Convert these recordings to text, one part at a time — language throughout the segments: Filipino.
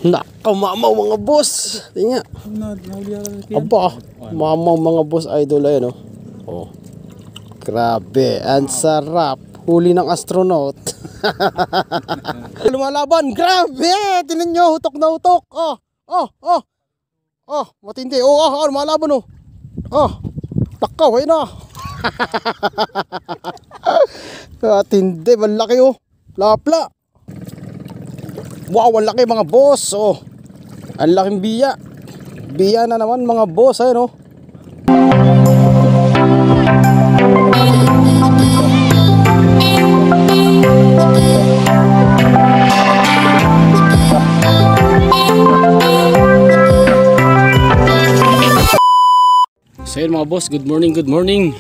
Nakamamaw mga boss. Tingnan. Aba, mamaw mga boss idol ayun oh. Oh. Grabe, ang sarap. Huli ng astronaut. Lumalaban, grabe. Tingnan nyo, hutok na hutok. Oh, oh, oh. Oh, matindi. Oh, lumalaban oh. Oh. Takaw, ayun na. Matindi, malaki oh. Lapla. Wow, ang laki mga boss. Oh. Ang laking biya. Biya na naman mga boss, ayun oh. So yun mga boss, good morning, good morning.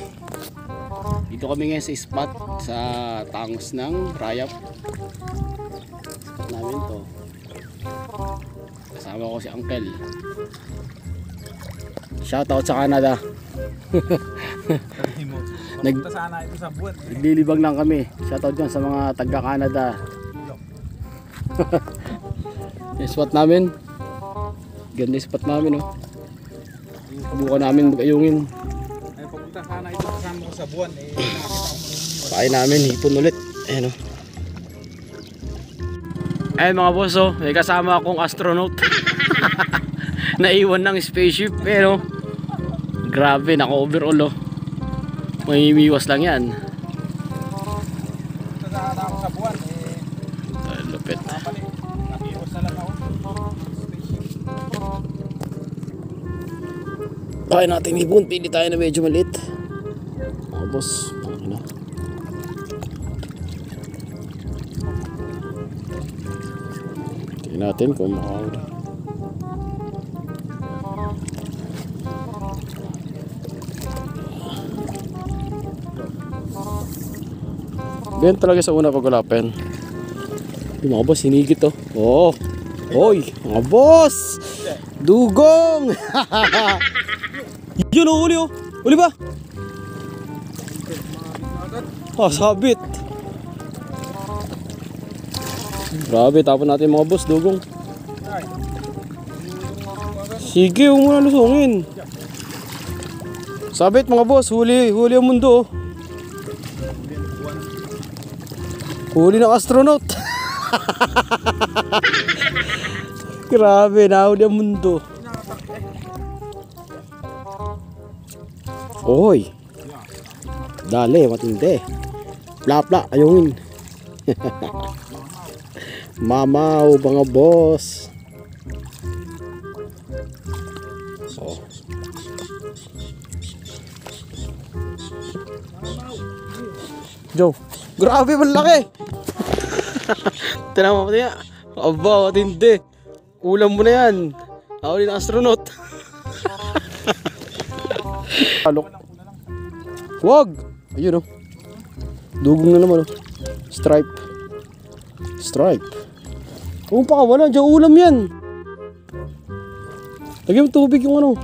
Dito kami ngayon sa spot sa tangos ng Rayap. Spot namin to. Kasama ko si Uncle. Shoutout sa Canada. Naglilibang lang kami. Shoutout dyan sa mga taga Canada. Yung spot namin. Ganda yung spot namin oh. Subukan namin mag-ayungin. Ay, papunta sana ito kasama ko sa buwan eh. Kain namin, hipon ulit. Ayan o. Ayan mga boss oh, may kasama akong astronaut. Naiwan ng spaceship pero grabe, naka-overall oh. May miwas lang yan. Sana ako sa buwan eh. Lupit. Nakiwas na lang ako. Kain natin hipon, pili tayo na medyo maliit. Mga boss, ano? Tingnan natin kung makakahuli. Ganyan talaga sa una pag-ulapin. Yung mga boss, hinigit oh. Oh, hoy, mga boss! Dugong! Yun oh, uli oh. Uli ba? Oh, sabit. Grabe, tapon natin mga boss, dugong. Sige, huwag mo na lusungin. Sabit mga boss, huli ang mundo oh. Huli ng astronaut. Grabe, nahuli ang mundo. Oy. Dali, matindi. Plapla, ayungin. Mamaw, mga boss. Oh. Joe, grabe malaki. Tinama mo niya. Aba, matindi. Ulam mo na yan. Huli ng astronaut. Wag! Ayun oh. Dugong na naman oh. Stripe. Stripe. Kung pa wala, dyan ulam yan. Lagyan mo tubig yung ano.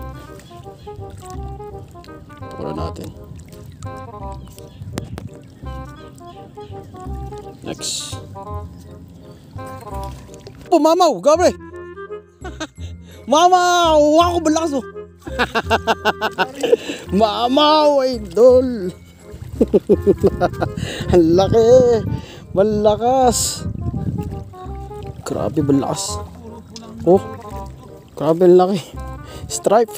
Pura natin. Next. Mamaw, gabre. Mamaw, ako balakas oh. Mamaw, idol. Ang laki. Malakas. Grabe, balakas. Oh, grabe ang laki. Stripe.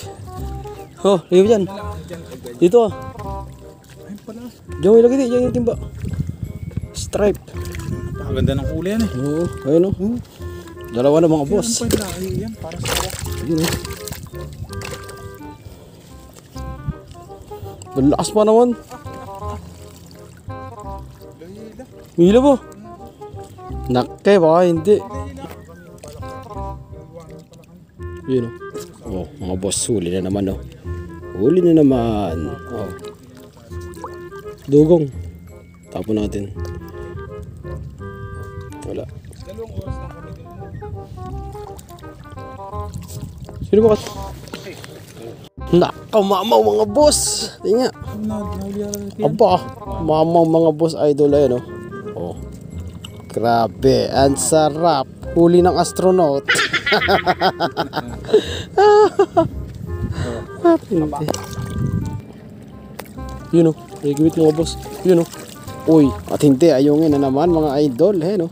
Oh, liyo dyan. Dito ah. Diyan ilagay dito, yung timba. Stripe. Napakaganda ng kulay yan eh. Oo, ayun oh. Dalawa na mga boss. Yan, para sa kaya. Ayun oh. Malakas pa naman. Hila po. Nakke, baka hindi. Yun oh. Oh, mga boss, huli na naman oh. Huli na naman. Oh. Dugong. Tapon natin. Wala. Sino ba kat? Nakamamaw mga boss. Tingnan. Aba, mamaw mga boss idol ayun oh. Oh. Grabe, ang sarap. Huli ng astronaut. Hindi. Yun o, nagigibit mga boss. Yun o. Uy, at hindi, ayungin na naman mga idol. He, no?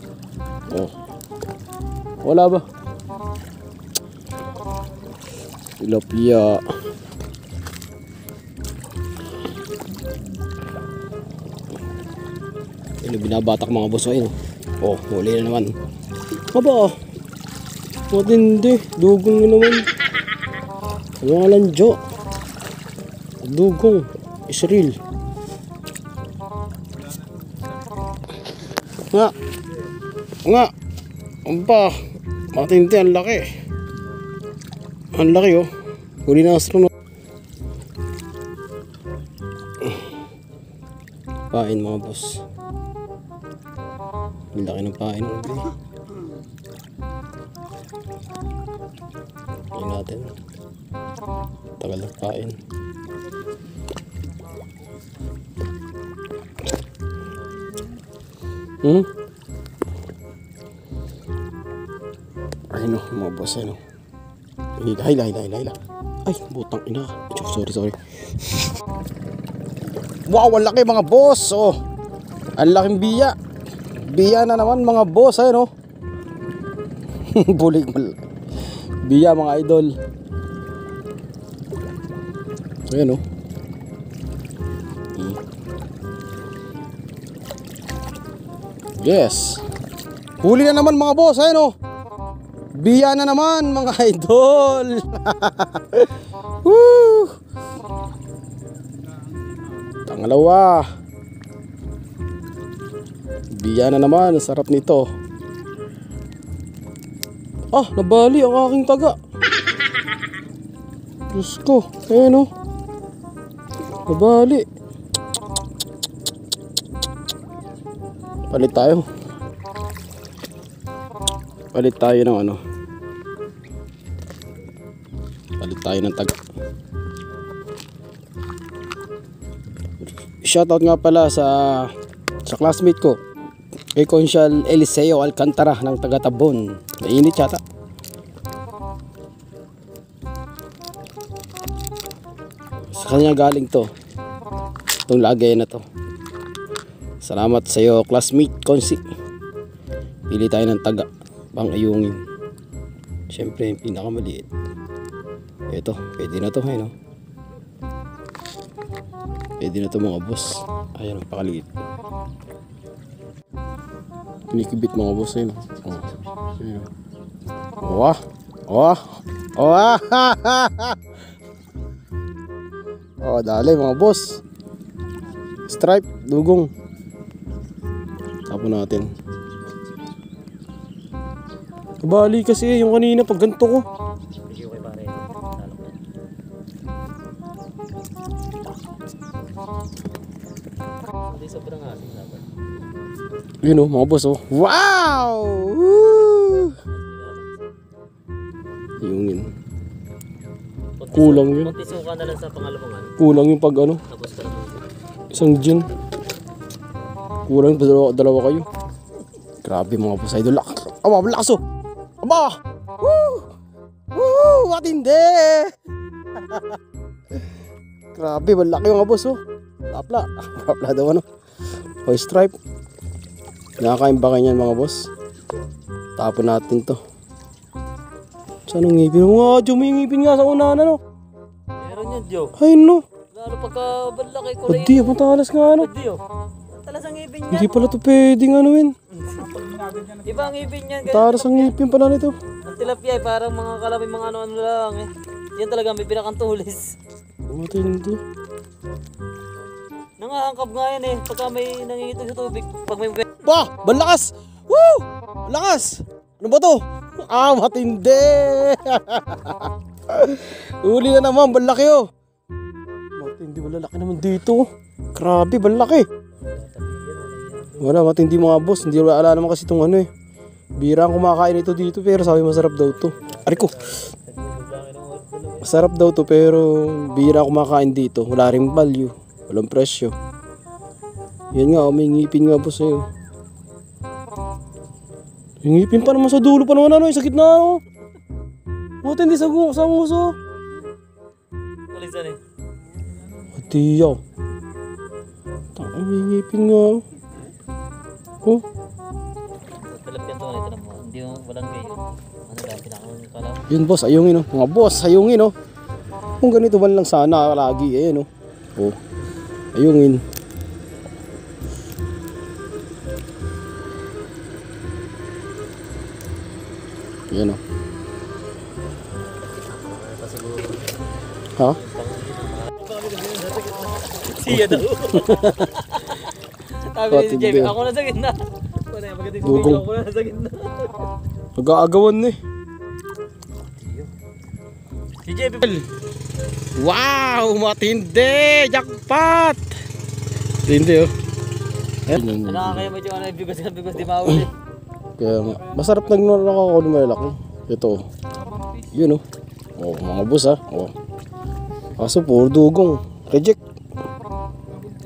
Oh. Wala ba? Tilapia. Ano binabatak mga boss ayun. Oh, huli na naman. Aba. Matindi, dugong na naman. Mga lanjo. Dugong. Israel. Nga. Aba. Matindi, ang laki. Ang laki oh. Huli na astronaut. Pain mga boss. Ang laki ng pain. Yan natin. Tagal ng pain. Ayun o, mga boss, ayun o. Hila. Ay, butang ina. Sorry. Wow, ang laki mga boss. Oh, ang laking biya. Biya na naman mga boss, ayun o. Bulig mal. Biya mga idol. Ayun o. Yes. Huli na naman mga boss, ayun o. Biya na naman mga idol. Woo! Pangalawa. Biya na naman, sarap nito. Ah, nabali ang aking taga. Diyos ko, ayun o. Nabali. Palit tayo. Palit tayo ng ano. Palit tayo ng taga. Shoutout nga pala sa classmate ko, kay Consial Eliseo Alcantara ng taga Tabon. Mainit yata. Sa kanya galing to, itong lagay na to. Salamat sa iyo classmate Consi. Pili tayo ng taga pang ayungin. Siyempre yung pinakamaliit. Ito, pwede na to, no? Pwede na to mga boss. Ayan, napakaliit. Kinikibit mga boss, ayun. Oh. Oh, dali mga boss. Stripe, dugong. Tapon natin. Kabali kasi yung kanina pag ganito ko. Yun o mga boss oh. Wow! Woo! Yungin. Kulang yun. Magtisuka na lang sa pangalawang ano. Kulang yung pag ano. Tapos ka na. Isang gin. Kulang dalawa kayo. Grabe mga boss idol. Aba, lakas oh. Aba! Woo! Woo! Matindi! Grabe, malaki mga boss oh. Lapla. Lapla daw ano. O stripe. Nakakain ba kanyan mga boss? Tapon natin to. Saan ang ngipin? Nga, Diyo, may ngipin nga sa unahan ano. Meron yan, Diyo. Ay no. Lalo pagka balaki ko Pwede, puntalas nga ano. Diyo. Talas ang ngipin yan. Hindi pala to pwedeng ano yun. Iba ang ngipin yan. Taras ang ngipin pala nito. Ang tilapia ay parang mga kalami mga ano-ano lang eh. Yan talaga may pinakang tulis. Matindi. Nangaangkap nga yan eh. Pagka may nangingito sa tubig. Pag may... Bah! Balakas! Woo! Balakas! Ano ba to? Ah, matindi! Uli na naman, balaki oh. Matindi, malalaki naman dito. Grabe, balaki. Wala, matindi mga boss. Hindi wala naman kasi itong ano eh. Bira ang kumakain ito dito pero sabi masarap daw to. Ari ko. Masarap daw to pero bira kumakain dito. Wala ring value. Walang presyo. Yan nga, may ngipin nga boss eh. Yung ngipin pa naman sa dulo pa naman ano, sa gitna ano. Buti hindi sa nguso. Kulisan eh. Atiyaw. Takang may ngipin nga. Oh. Tilapia to, ito na mo. Hindi mo walang gayon. Ano lang, pinakakalam. Yun boss, ayungin oh. Mga boss, ayungin oh. Kung ganito man lang sana lagi, ayan oh. Oh. Ayungin. Ayan oh. Ha? Siya daw. Sabi ni si JB, ako na sa gitna. Wala yung magandang Dugong. video, ako na sa gitna. Nag-aagawan na eh. Si JB. Wow! Matindi! Jackpot! Matindi oh. Ayan. Nakakaya medyo ano, bigos di mauli. Kaya nga. Masarap nagnunan ako kung malaki. Ito oh. Yun oh. Oh, mga boss ah. Oh. Kaso puro dugong. Reject.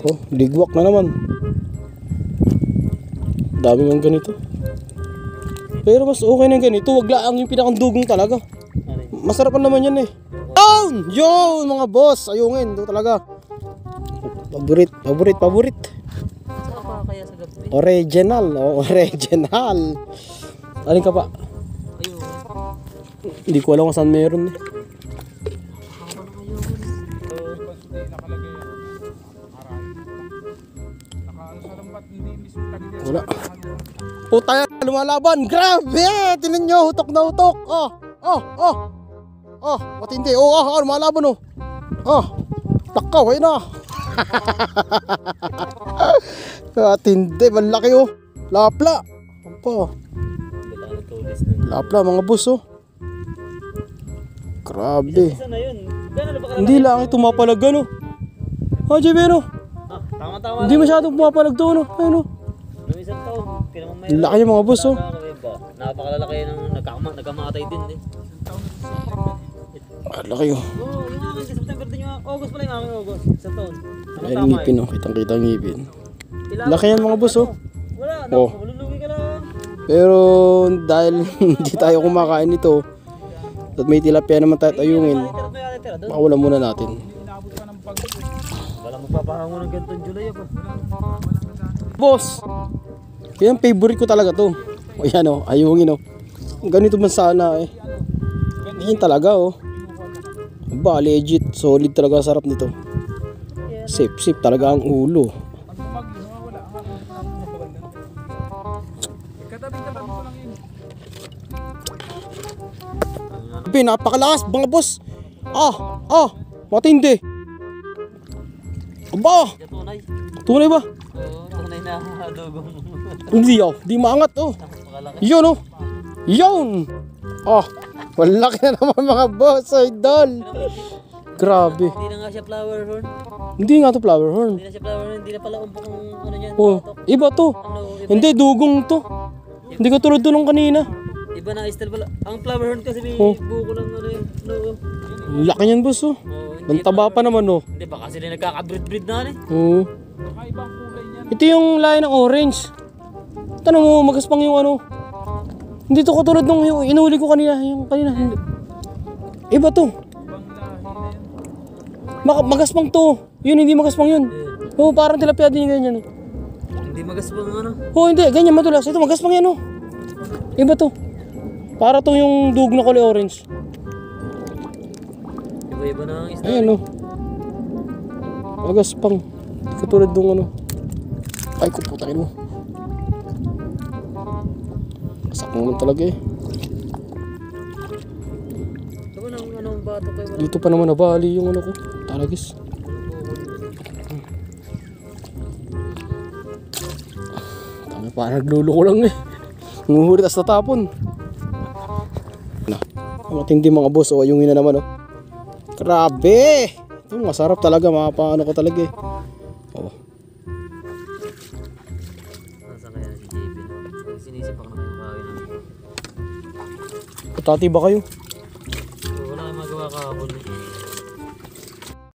Oh, ligwak na naman. Dami ng ganito. Pero mas okay na ganito. Wag lang yung pinakandugong talaga. Masarap pa naman yan eh. Yun! Yun mga boss! Ayungin. Ito talaga. Favorite. Saan pa kaya sa gabi? Original. Oh, original. Alin ka pa? Ayun. Hindi ko alam kung saan meron eh. Nakalagay yan. Aray. Nakaano sa lambat, hindi mismo tagilid. Wala. Puta yan, lumalaban. Grabe! Tinan nyo, hutok na hutok. Matindi. Lumalaban oh. Takaw, ayun na. Matindi, malaki oh. Lapla. Apa? Lapla mga boss oh. Grabe. Isa na yun. Gano'n na ba kalaki? Hindi lang ito mapalag ano. JB ano? Tama-tama Hindi masyadong pumapalag to ano. Ayun oh. Nung isang taon, kinamang Laki yung mga boss oh. Napakalalaki ng nagkamatay din eh. Laki oh. Oo, yung akin sa September din yung August pala yung aking August. Isang taon. Ayan ngipin oh. Kitang-kita ang ngipin. Ilan? Laki yan mga boss oh. Wala, Oh. malulugi ka lang. Pero dahil hindi tayo kumakain nito at may tilapia naman tayo ayungin, makawalan muna natin. Inabot pa ng pag... Wala magpapahango ng ganitong July ako. Boss! Yan favorite ko talaga to. O yan o, ayungin o. Ganito man sana eh. Yan talaga o. Ba, legit. Solid talaga sarap nito. Sip talaga ang ulo. Pag bumagyo, wala. Ang katabi-tabi ko lang yun. Napakalakas mga boss. Matindi. Aba, Tunay. tunay ba? Oo, tunay na dugong. Hindi di maangat oh. Napakalaki. Yun oh. Yun. Malaki na naman mga boss, idol. Grabe. Hindi na nga siya flower horn. Hindi nga to flower horn. Hindi na siya flower horn. Hindi na pala umpok ng ano niyan. Oh, iba to. Ano, iba, Hindi, dugong to. Hindi ko tulad to nung kanina. iba na style pala. Ang flower horn kasi may Oh. buko lang ano yun. No. Laki niyan boss oh. Ang taba pa naman oh. Hindi ba kasi nagkaka-breed na eh. Oo. Kakaibang kulay niyan. Ito yung lahi ng orange. Tanong mo, magaspang yung ano. Hindi to katulad nung yung inuli ko kanina. Yung kanina. Hindi. Iba to. Ibang lahi na yan. Magaspang to. Yun, hindi magaspang yun. Oo, parang tilapia din yung ganyan. Hindi magaspang ano. Oo, hindi. Ganyan madulas. Ito, magaspang yan oh. Iba to. Para to yung dug na kulay orange. Iba-iba na ang style. Ayan oh. Magaspang. Hindi katulad nung ano. Ay, kuputakin mo. Masak naman talaga eh. Ito na anong bato kayo. Dito pa naman nabali yung ano ko. Talagis. Tama pa, nagluloko lang eh. Nguhurit as natapon. Na. Matindi mga boss. O, yung ina naman oh. Grabe! Ito masarap talaga. Mapaano ko talaga eh. Oh. Nasa kaya si JB. Sinisip ako na kayo kawin namin. Patati ba kayo?